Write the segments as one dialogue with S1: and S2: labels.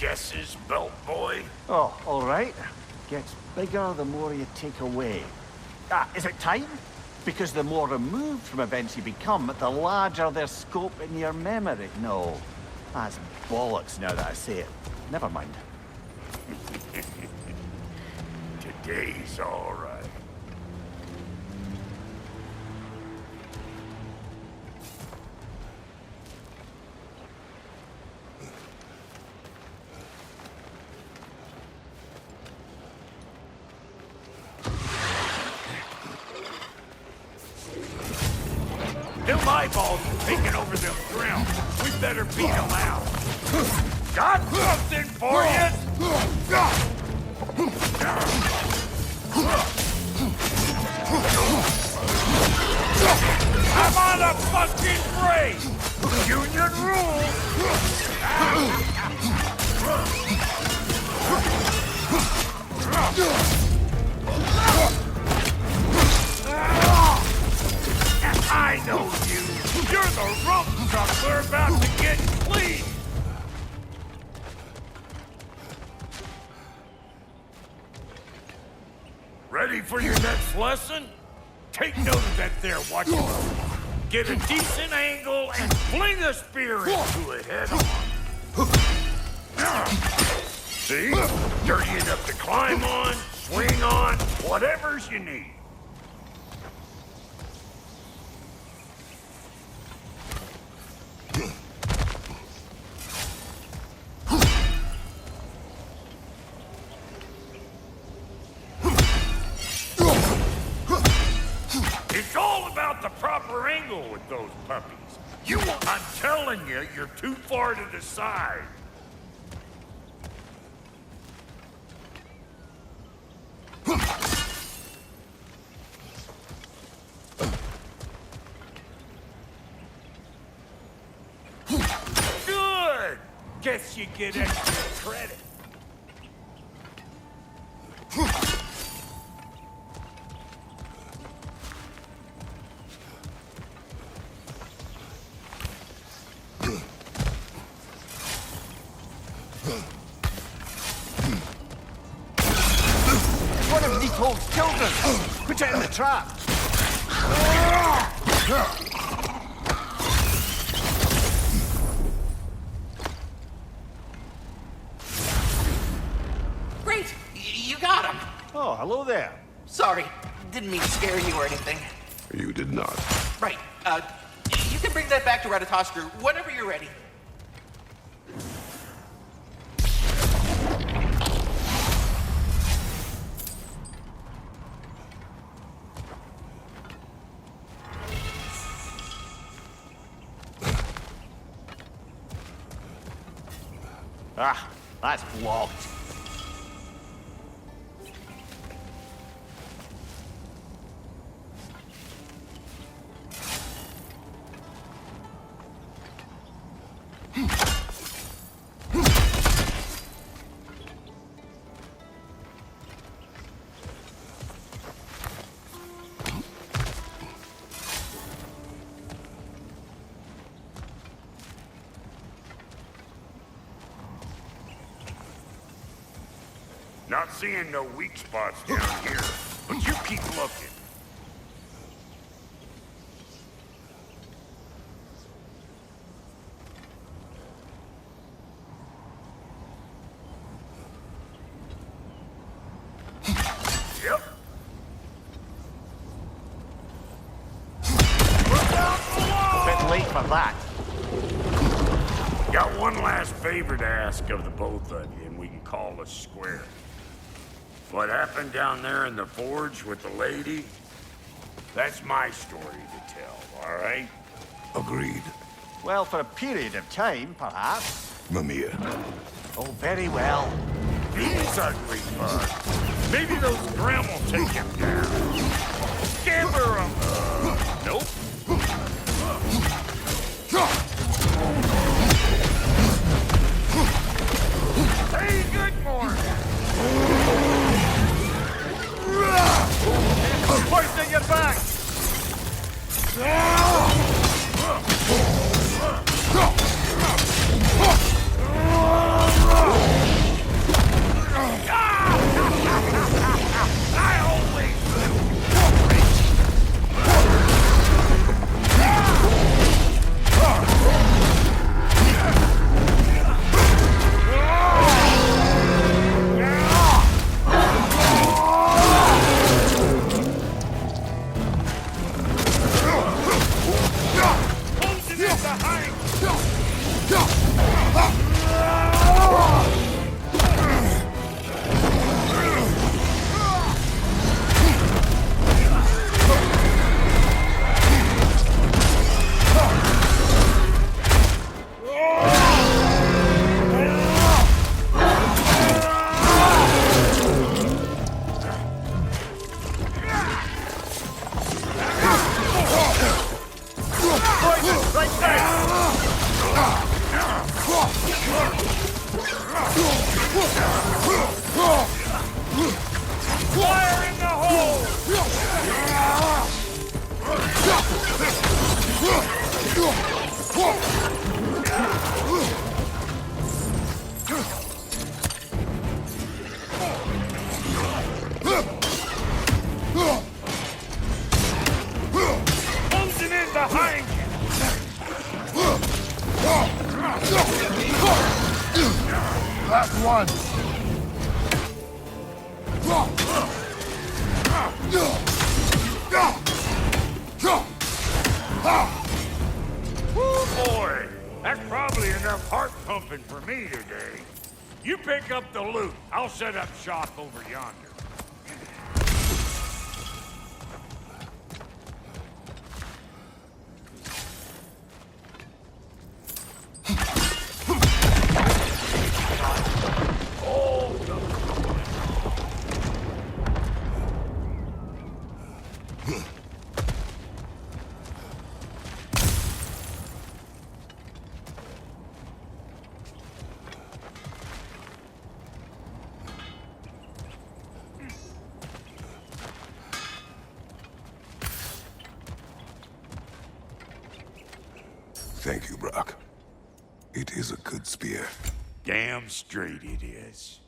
S1: guesses, belt boy?
S2: Oh, all right. Gets bigger the more you take away. Is it time? Because the more removed from events you become, the larger their scope in your memory. No, that's bollocks now that I say it. Never mind.
S1: Today's all right. Them eyeballs are taking over them ground. We better beat them out. Got something for you? I'm on a fucking break! Union rules! I know you! You're the rump truck we're about to get clean! Ready for your next lesson? Take note of that there watching. Get a decent angle and fling a spear into it head on. See? Dirty enough to climb on, swing on, whatever's you need. It's all about the proper angle with those puppies. I'm telling you, you're too far to the side. Good! Guess you get extra credit.
S2: One of Nicole's children! Put it in the trap!
S3: Great! You got him!
S2: Oh, hello there.
S3: Sorry, didn't mean to scare you or anything.
S4: You did not.
S3: Right, you can bring that back to Ratatoskr whenever you're ready.
S2: Ah, that's blocked.
S1: Not seeing no weak spots down here, but you keep looking. Yep. Look out below!
S2: Bit late for that.
S1: Got one last favor to ask of the both of you, and we can call us square. What happened down there in the forge with the lady? That's my story to tell, all right?
S4: Agreed.
S2: Well, for a period of time, perhaps.
S4: Mimir.
S2: Oh, very well.
S1: He's ugly bug. Maybe those Grim will take him down. Scamper him! Nope. Hey, good morning!
S2: Hoisting your back!
S1: Closing in behind you!
S5: Last one.
S1: Woo, boy! That's probably enough heart pumping for me today. You pick up the loot. I'll set up shop over yonder.
S4: Thank you, Brock. It is a good spear.
S1: Damn straight it is.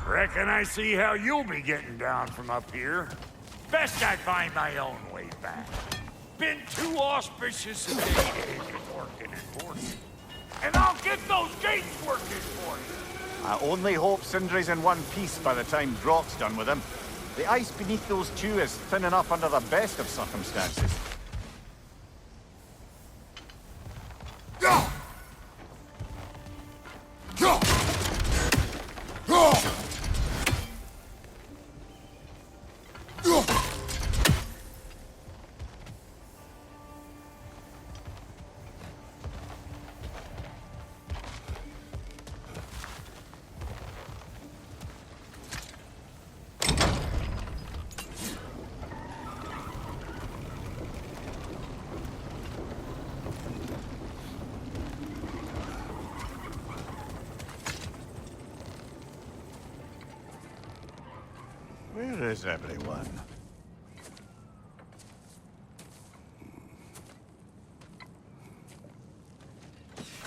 S1: Reckon I see how you'll be getting down from up here. Best I find my own way back. Been too auspicious a day to get working and working. And I'll get those gates working for you.
S2: I only hope Sindri's in one piece by the time Brock's done with him. The ice beneath those two is thin enough under the best of circumstances. Where is everyone?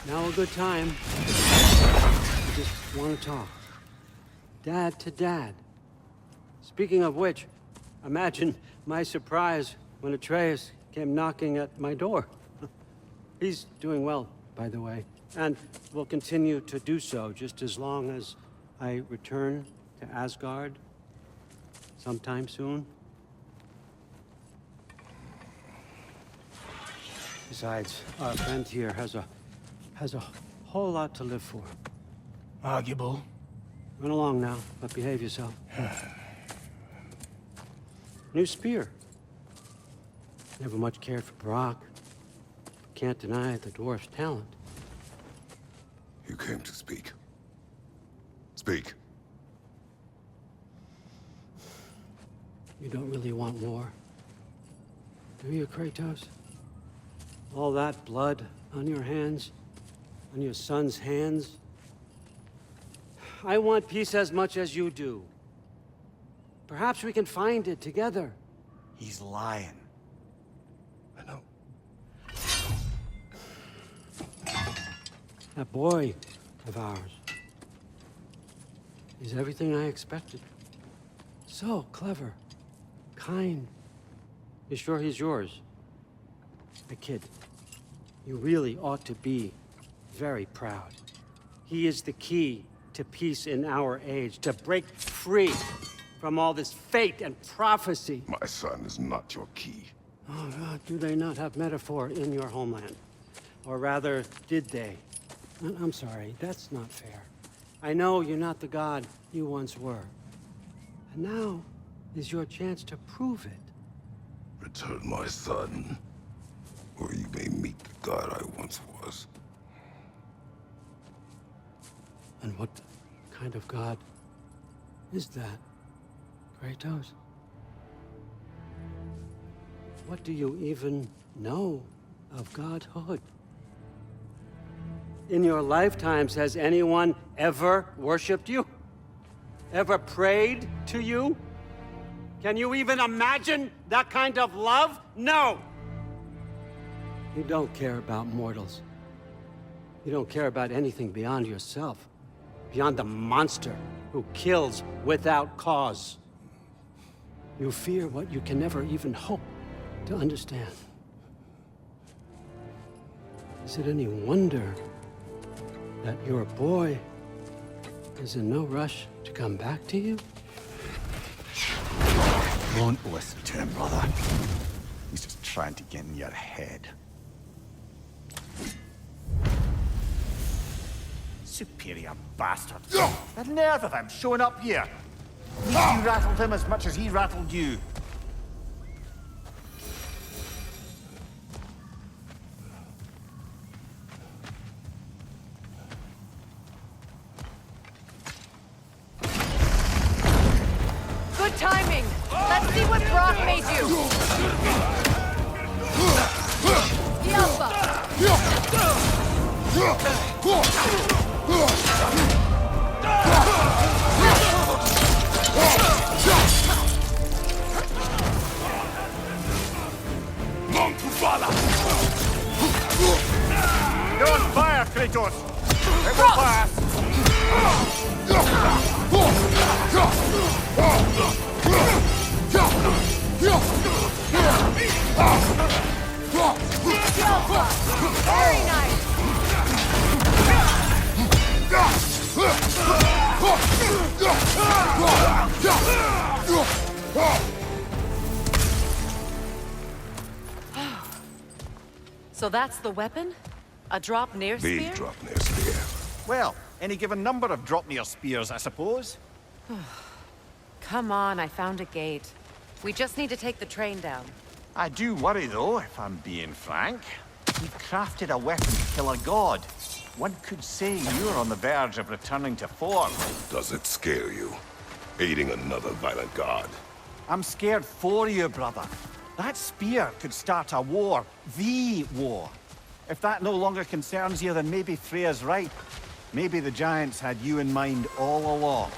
S6: Now a good time. I just want to talk. Dad to Dad. Speaking of which, imagine my surprise when Atreus came knocking at my door. He's doing well, by the way, and will continue to do so just as long as I return to Asgard sometime soon. Besides, our friend here has a whole lot to live for.
S5: Arguable.
S6: Run along now, but behave yourself. New spear. Never much cared for Brock. Can't deny the dwarf's talent.
S4: You came to speak. Speak.
S6: You don't really want war, do you, Kratos? All that blood on your hands, on your son's hands. I want peace as much as you do. Perhaps we can find it together.
S2: He's lying.
S4: I know.
S6: That boy of ours is everything I expected. So clever, kind. You sure he's yours? The kid, you really ought to be very proud. He is the key to peace in our age, to break free from all this fate and prophecy.
S4: My son is not your key.
S6: Oh, God, do they not have metaphor in your homeland? Or rather, did they? I'm sorry, that's not fair. I know you're not the god you once were. And now is your chance to prove it.
S4: Return my son, or you may meet the god I once was.
S6: And what kind of god is that, Kratos? What do you even know of godhood? In your lifetimes, has anyone ever worshipped you? Ever prayed to you? Can you even imagine that kind of love? No! You don't care about mortals. You don't care about anything beyond yourself. Beyond the monster who kills without cause. You fear what you can never even hope to understand. Is it any wonder that your boy is in no rush to come back to you?
S2: Don't listen to him, brother. He's just trying to get in your head. Superior bastard. The nerve of him showing up here. You rattled him as much as he rattled you.
S7: Good timing. Let's see what Brock made you. The Alpha.
S2: You're on fire, Kratos! It will pass!
S7: Very nice. So that's the weapon? A drop near
S4: The
S7: spear?
S4: drop near spear.
S2: Well, any given number of drop-near spears, I suppose.
S7: Come on, I found a gate. We just need to take the train down.
S2: I do worry, though, if I'm being frank. You've crafted a weapon to kill a god. One could say you're on the verge of returning to form.
S4: Does it scare you? Aiding another violent god?
S2: I'm scared for you, brother. That spear could start a war. The war. If that no longer concerns you, then maybe Freya's right. Maybe the Giants had you in mind all along.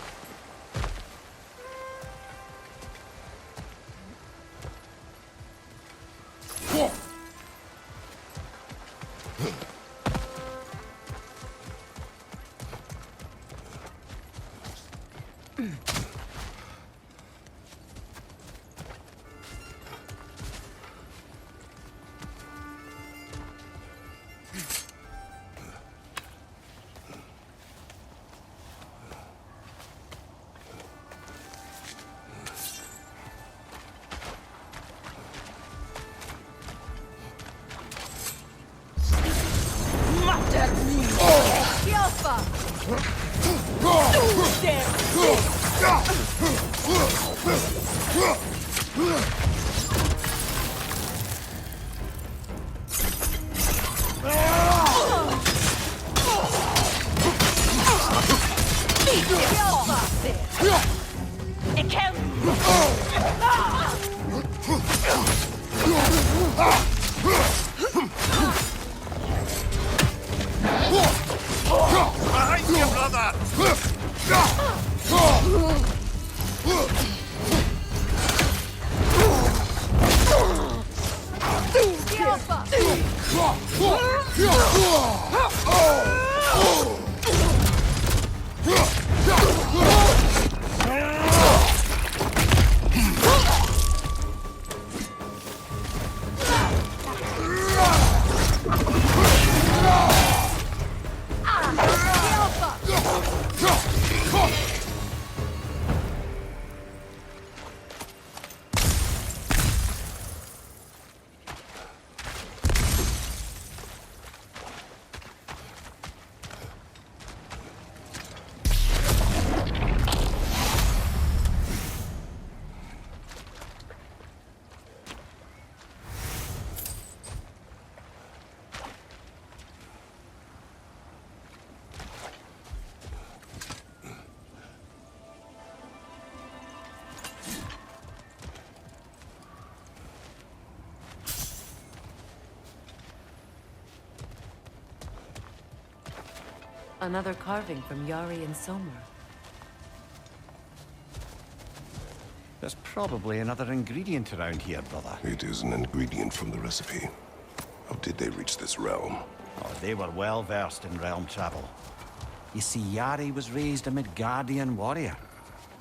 S7: The Alpha. It can't.
S2: Behind you, brother!
S7: The Alpha. Another carving from Yari and Somer.
S2: There's probably another ingredient around here, brother.
S4: It is an ingredient from the recipe. How did they reach this realm?
S2: Oh, they were well versed in realm travel. You see, Yari was raised a Midgardian warrior.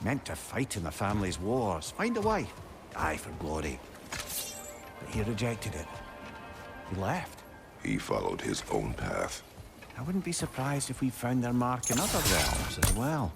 S2: Meant to fight in the family's wars, find a way, die for glory. But he rejected it. He left.
S4: He followed his own path.
S2: I wouldn't be surprised if we found their mark in other realms as well.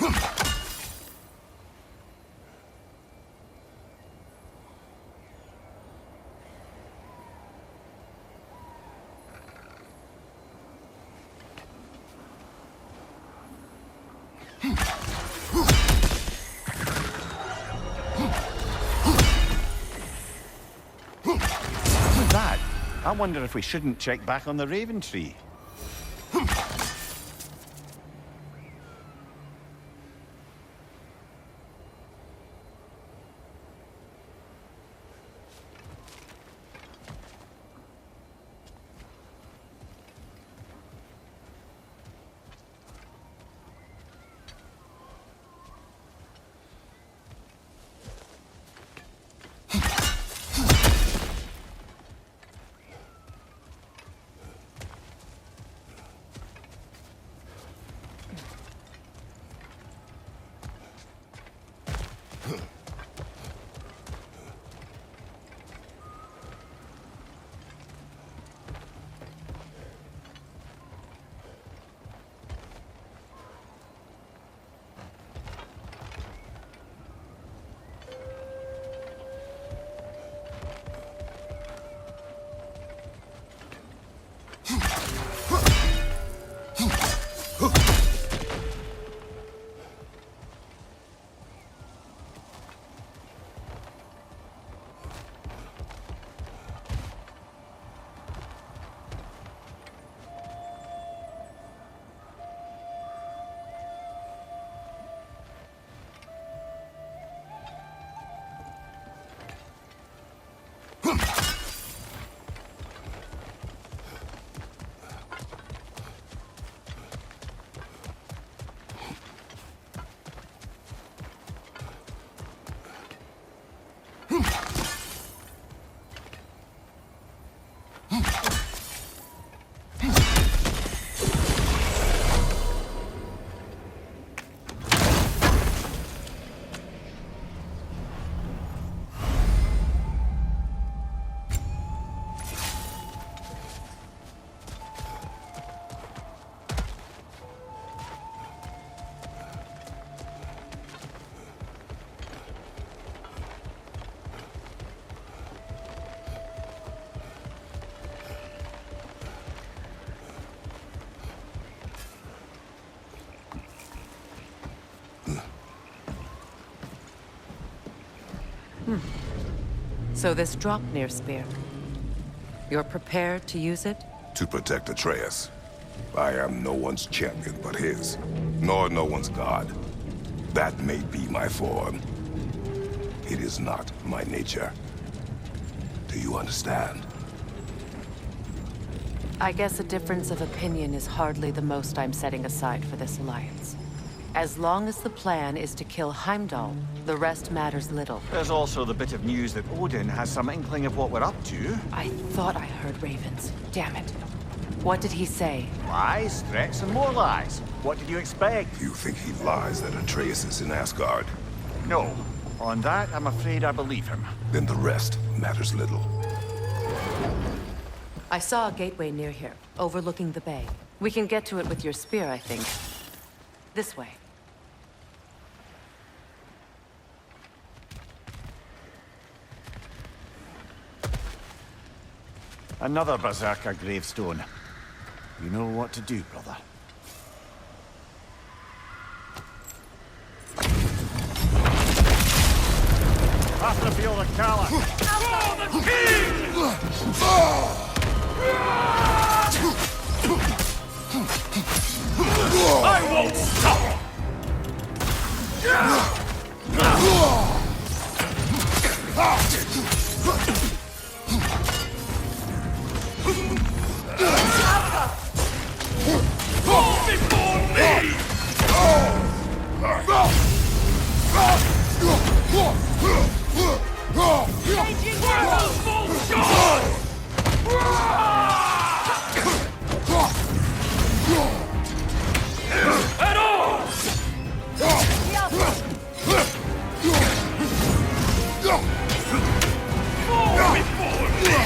S2: With that, I wonder if we shouldn't check back on the Raven Tree.
S7: So this Draupnir spear. You're prepared to use it?
S4: To protect Atreus. I am no one's champion but his, nor no one's god. That may be my form. It is not my nature. Do you understand?
S7: I guess a difference of opinion is hardly the most I'm setting aside for this alliance. As long as the plan is to kill Heimdall, the rest matters little.
S2: There's also the bit of news that Odin has some inkling of what we're up to.
S7: I thought I heard ravens. Damn it. What did he say?
S2: Lies, threats, and more lies. What did you expect?
S4: You think he lies that Atreus is in Asgard?
S2: No. On that, I'm afraid I believe him.
S4: Then the rest matters little.
S7: I saw a gateway near here, overlooking the bay. We can get to it with your spear, I think. This way.
S2: Another Berserker gravestone. You know what to do, brother. After feel the Kala.
S1: I won't stop! Fall before me! At all! Fall before me!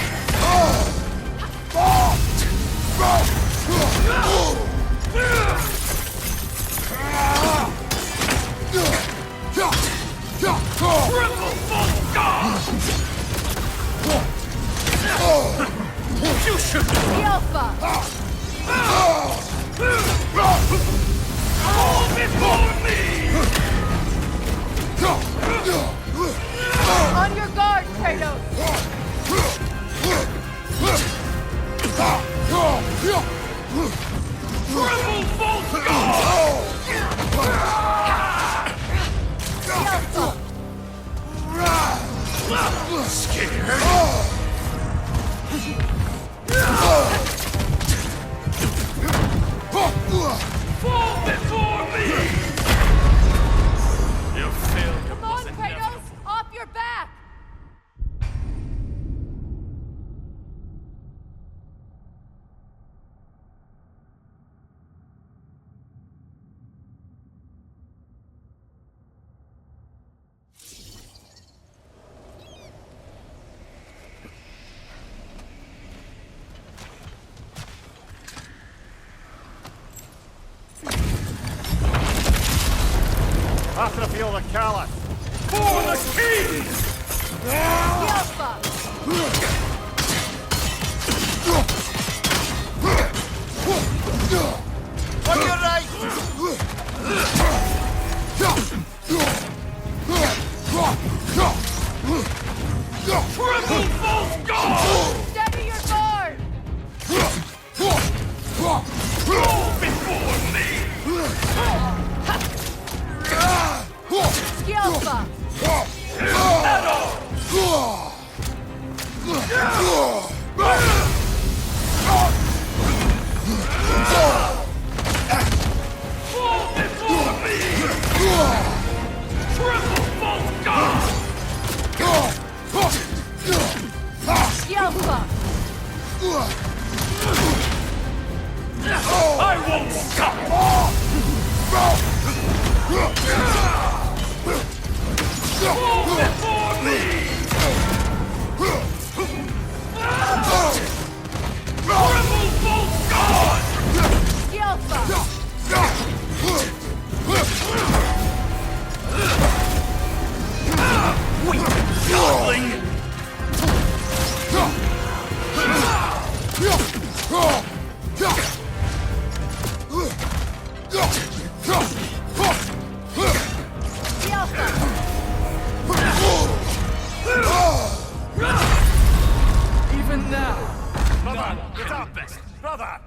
S2: After I feel the callus.
S1: For the king!
S2: On your right!
S1: Triple false god!
S7: Steady your sword!
S1: Roll before me!
S7: Skillfa!
S1: Fall before me! Triple false god!
S7: Skillfa!
S1: I won't stop! Fall before me! Triple false god!
S7: Skillfa!
S1: Weak godling!
S2: Even now! Brother, get up! Brother!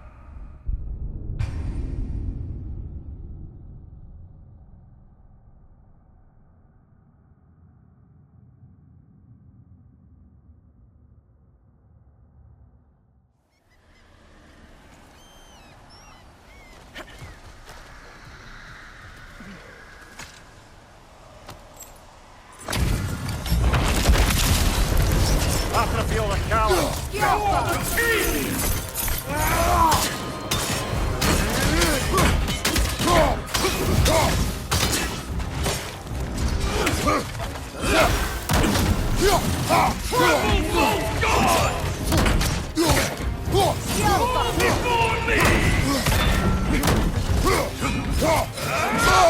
S2: After I feel the callus.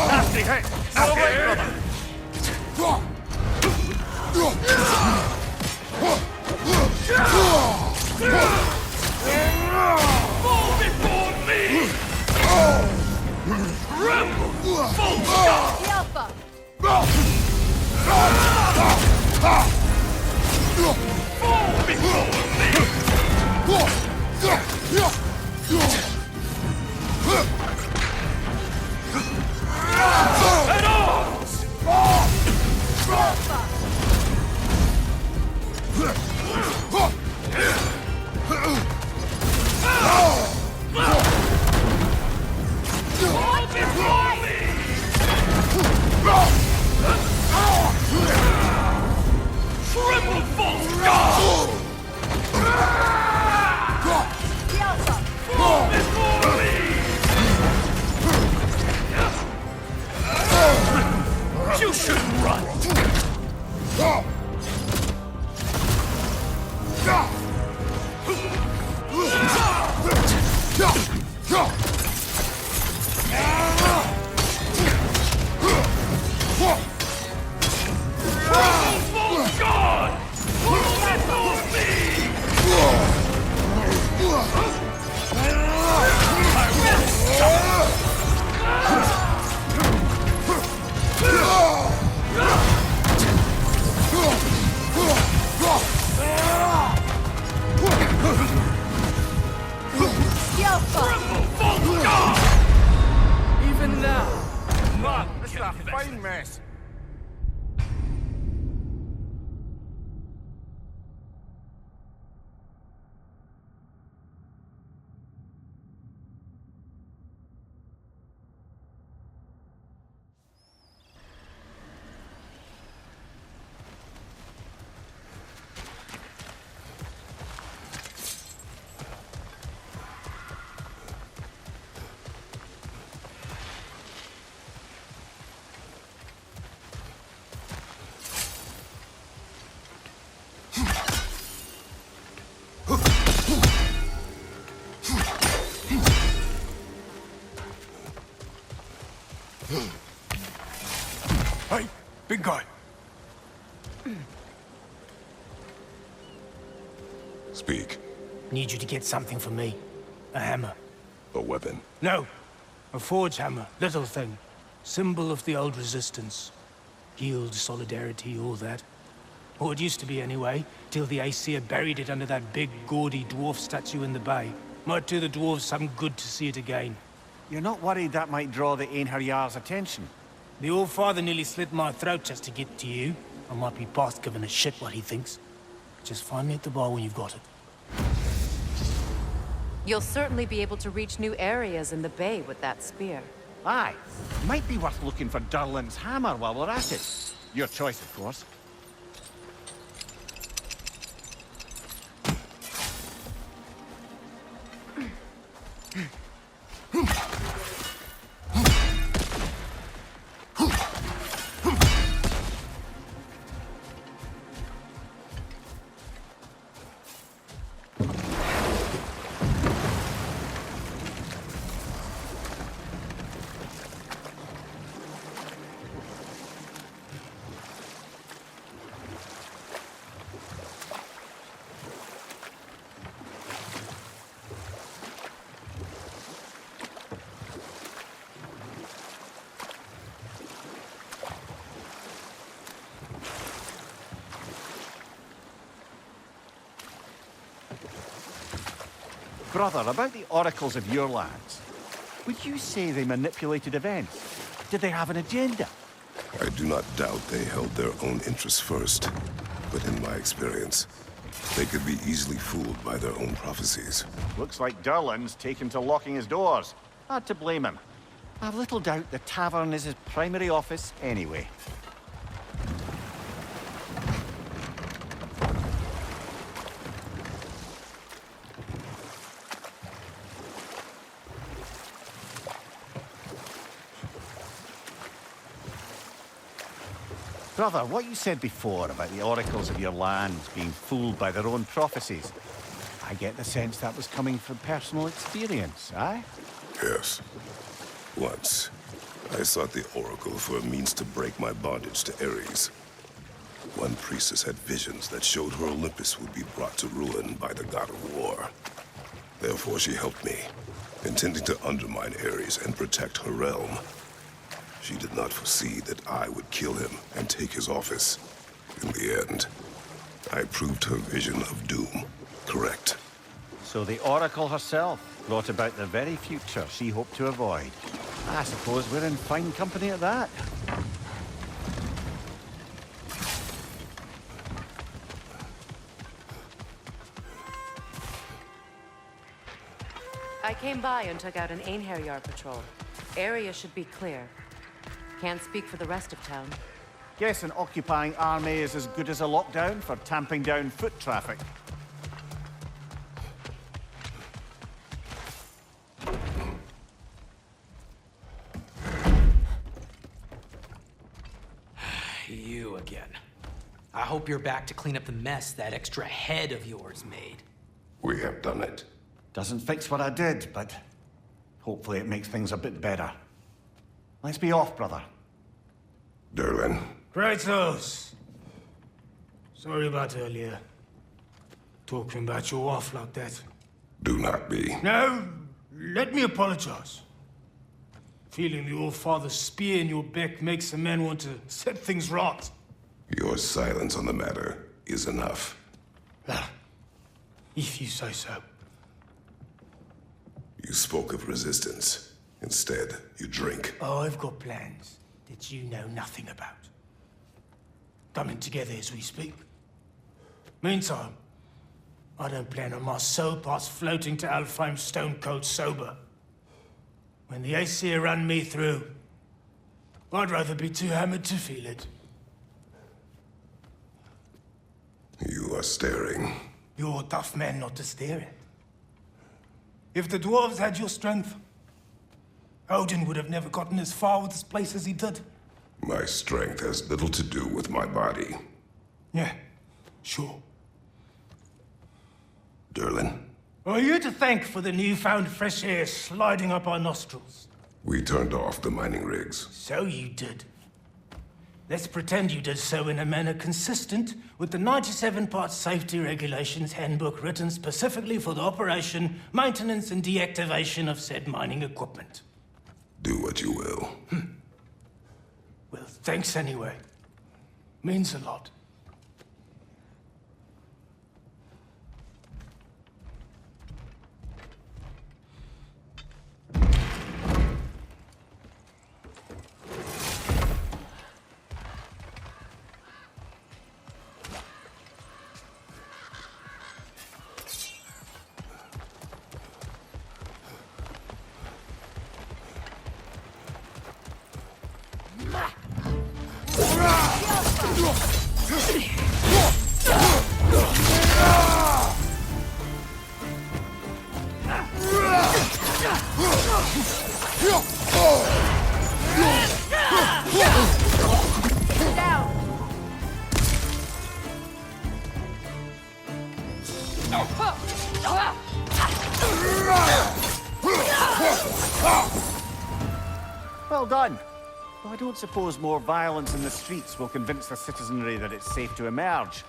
S2: Nasty hit! All right, brother!
S1: Fall before me! Tremble! False god!
S7: Skillfa!
S1: Fall before me! At arms! Fall before me! Triple false god!
S7: Skillfa!
S1: Fall before me! You shouldn't run! False god! Fall before me! I will stop!
S7: Skillfa!
S1: Triple false god!
S2: Even now! Man, this is a fine mess.
S5: Hey, big guy.
S4: Speak.
S5: Need you to get something for me. A hammer.
S4: A weapon.
S5: No. A forge hammer. Little thing. Symbol of the old resistance. Guild, solidarity, all that. Or it used to be anyway, till the Aesir buried it under that big, gaudy dwarf statue in the bay. Might do the dwarves some good to see it again.
S2: You're not worried that might draw the Einherjar's attention?
S5: The old father nearly slit my throat just to get to you. I might be past giving a shit what he thinks. Just find me at the bar when you've got it.
S7: You'll certainly be able to reach new areas in the bay with that spear.
S2: Aye. Might be worth looking for Durlin's hammer while we're at it. Your choice, of course. Brother, about the oracles of your lands, would you say they manipulated events? Did they have an agenda?
S4: I do not doubt they held their own interests first. But in my experience, they could be easily fooled by their own prophecies.
S2: Looks like Durlin's taken to locking his doors. Hard to blame him. I've little doubt the tavern is his primary office anyway. Brother, what you said before about the oracles of your lands being fooled by their own prophecies, I get the sense that was coming from personal experience, aye?
S4: Yes. Once, I sought the Oracle for a means to break my bondage to Ares. One priestess had visions that showed her Olympus would be brought to ruin by the god of war. Therefore she helped me, intending to undermine Ares and protect her realm. She did not foresee that I would kill him and take his office. In the end, I proved her vision of doom correct.
S2: So the Oracle herself brought about the very future she hoped to avoid. I suppose we're in fine company at that.
S7: I came by and took out an Einherjar patrol. Area should be clear. Can't speak for the rest of town.
S2: Guess an occupying army is as good as a lockdown for tamping down foot traffic.
S3: You again. I hope you're back to clean up the mess that extra head of yours made.
S4: We have done it.
S2: Doesn't fix what I did, but hopefully it makes things a bit better. Let's be off, brother.
S4: Durlin.
S5: Kratos! Sorry about earlier. Talking about your wife like that.
S4: Do not be.
S5: No, let me apologize. Feeling the old father's spear in your back makes a man want to set things right.
S4: Your silence on the matter is enough.
S5: Ah, if you say so.
S4: You spoke of resistance. Instead, you drink.
S5: I've got plans that you know nothing about. Coming together as we speak. Meantime, I don't plan on my soul parts floating to Alfheim stone cold sober. When the Aesir run me through, I'd rather be too hammered to feel it.
S4: You are staring.
S5: You're a tough man not to stare at. If the dwarves had your strength, Odin would have never gotten as far with this place as he did.
S4: My strength has little to do with my body.
S5: Yeah, sure.
S4: Durlin,
S5: Are you to thank for the newfound fresh air sliding up our nostrils?
S4: we turned off the mining rigs.
S5: So you did. Let's pretend you did so in a manner consistent with the 97 Parts Safety Regulations Handbook written specifically for the operation, maintenance, and deactivation of said mining equipment.
S4: Do what you will.
S5: Well, thanks anyway. Means a lot.
S2: Well done. Though I don't suppose more violence in the streets will convince the citizenry that it's safe to emerge.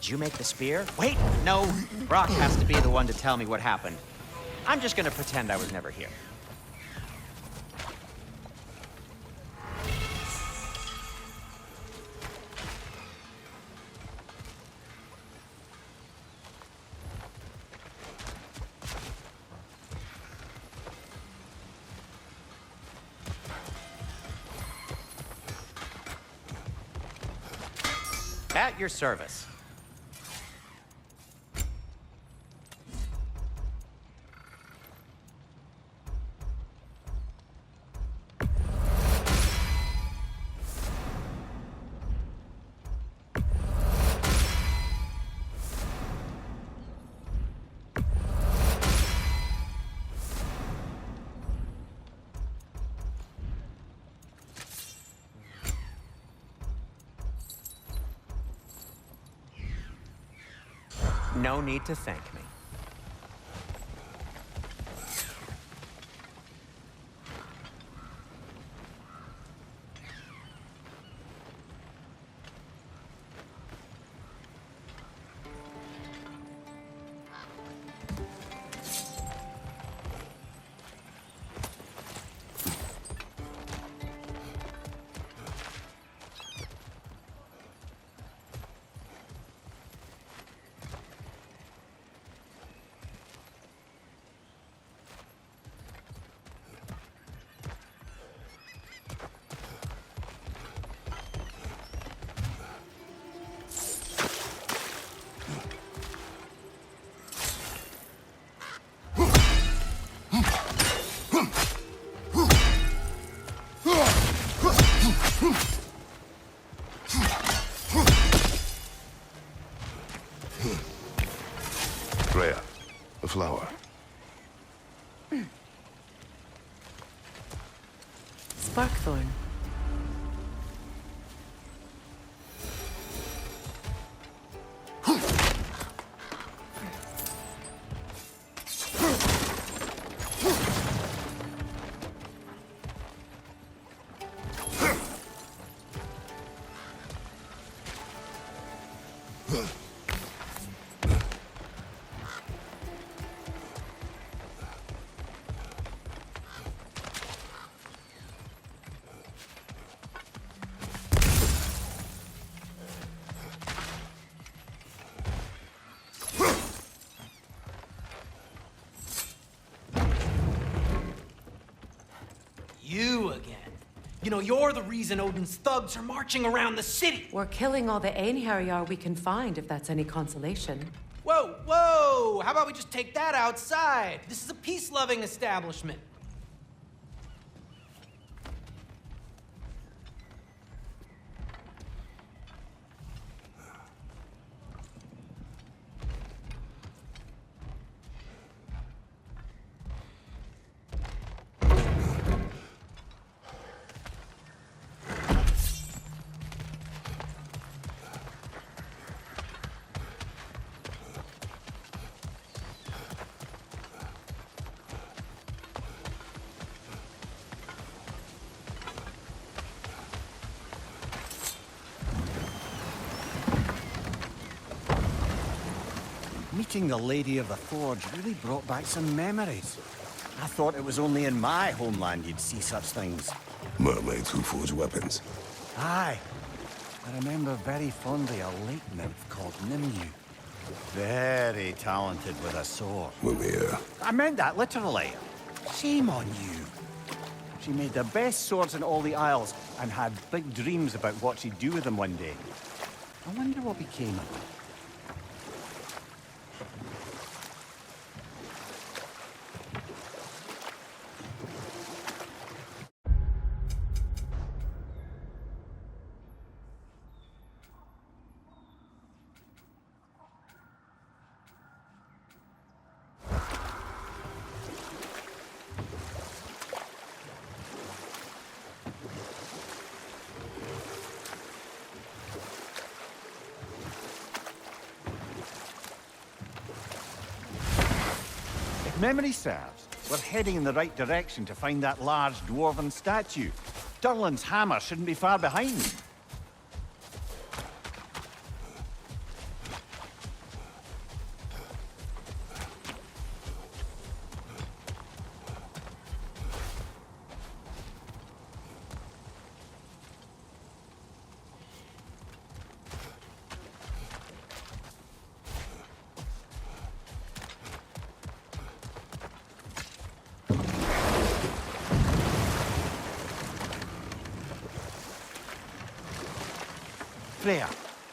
S8: Did you make the spear? Wait, no. Brock has to be the one to tell me what happened. I'm just gonna pretend I was never here. At your service. No need to thank me.
S4: flower.
S7: Sparkthorn.
S3: You again. You know, you're the reason Odin's thugs are marching around the city.
S7: We're killing all the Einherjar we can find, if that's any consolation.
S3: Whoa, whoa! How about we just take that outside? This is a peace-loving establishment.
S2: Meeting the Lady of the Forge really brought back some memories. I thought it was only in my homeland you'd see such things.
S4: Mermaids who forge weapons.
S2: Aye. I remember very fondly a lake nymph called Nimue. Very talented with a sword.
S4: Mumia.
S2: I meant that literally. Shame on you. She made the best swords in all the Isles and had big dreams about what she'd do with them one day. I wonder what became of her. If memory serves, we're heading in the right direction to find that large dwarven statue. Durlin's hammer shouldn't be far behind. Freya,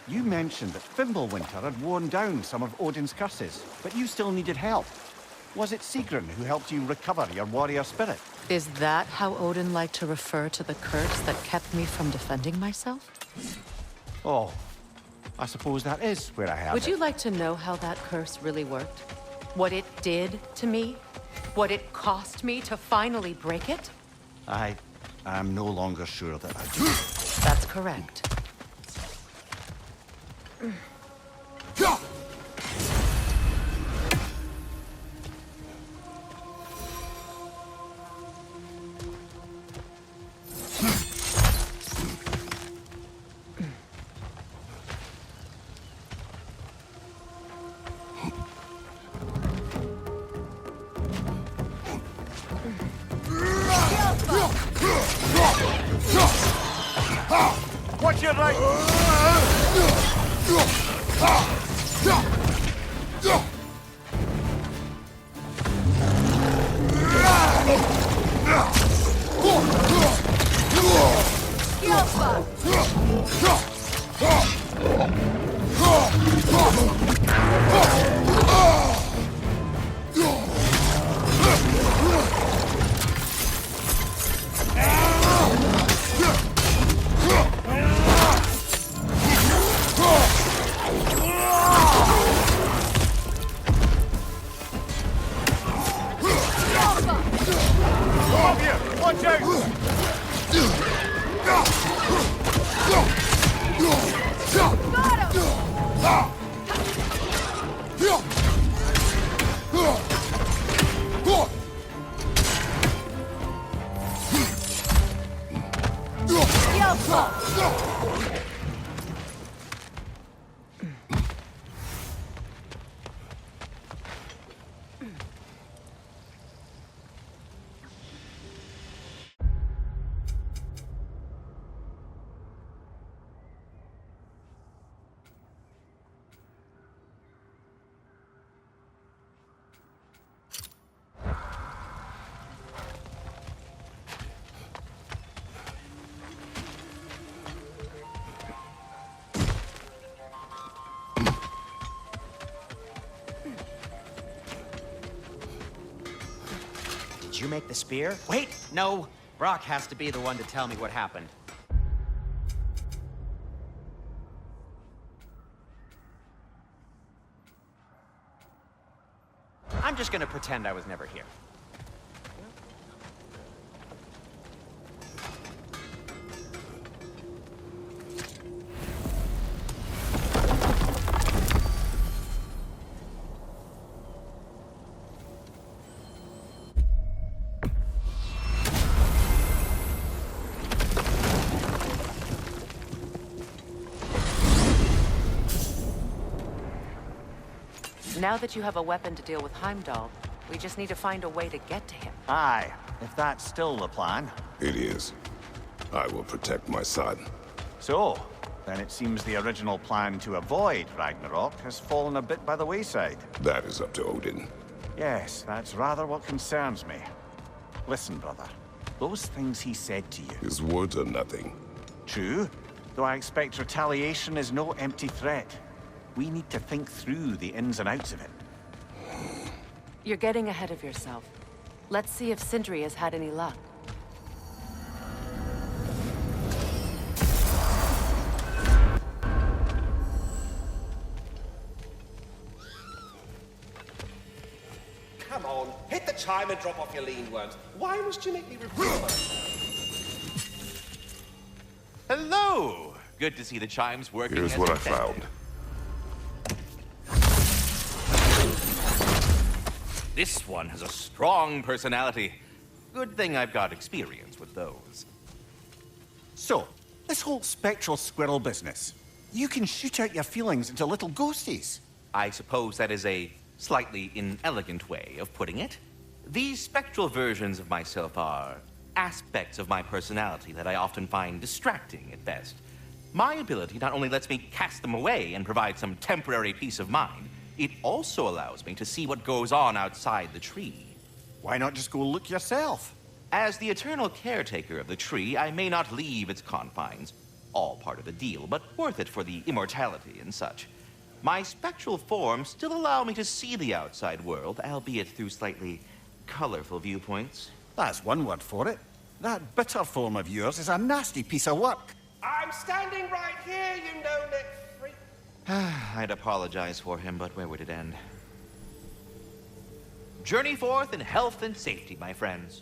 S2: you mentioned that Fimbulwinter had worn down some of Odin's curses, but you still needed help. Was it Sigrun who helped you recover your warrior spirit?
S7: Is that how Odin liked to refer to the curse that kept me from defending myself?
S2: Oh, I suppose that is where I have
S7: Would
S2: it.
S7: you like to know how that curse really worked? What it did to me? What it cost me to finally break it?
S2: I am no longer sure that I do.
S7: That's correct.
S2: Watch your right! Watch out!
S8: Did you make the spear? Wait, no. Brock has to be the one to tell me what happened. I'm just gonna pretend I was never here.
S7: Now that you have a weapon to deal with Heimdall, we just need to find a way to get to him.
S2: Aye, if that's still the plan.
S4: It is. I will protect my son.
S2: So, then it seems the original plan to avoid Ragnarok has fallen a bit by the wayside.
S4: That is up to Odin.
S2: Yes, that's rather what concerns me. Listen, brother. Those things he said to you.
S4: His words are nothing.
S2: True, though I expect retaliation is no empty threat. We need to think through the ins and outs of it.
S7: You're getting ahead of yourself. Let's see if Sindri has had any luck.
S9: Come on, hit the chime and drop off your lean worms. Why must you make me reveal myself?
S10: Hello! Good to see the chimes working.
S4: Here's
S10: as
S4: what I
S10: intended.
S4: found.
S10: This one has a strong personality. Good thing I've got experience with those.
S2: So, this whole spectral squirrel business. You can shoot out your feelings into little ghosties.
S10: I suppose that is a slightly inelegant way of putting it. These spectral versions of myself are aspects of my personality that I often find distracting at best. My ability not only lets me cast them away and provide some temporary peace of mind, it also allows me to see what goes on outside the tree.
S2: Why not just go look yourself?
S10: As the eternal caretaker of the tree, I may not leave its confines. All part of the deal, but worth it for the immortality and such. My spectral forms still allow me to see the outside world, albeit through slightly colorful viewpoints.
S2: That's one word for it. That bitter form of yours is a nasty piece of work.
S9: I'm standing right here, you no-neck freak.
S10: I'd apologize for him, but where would it end? Journey forth in health and safety, my friends.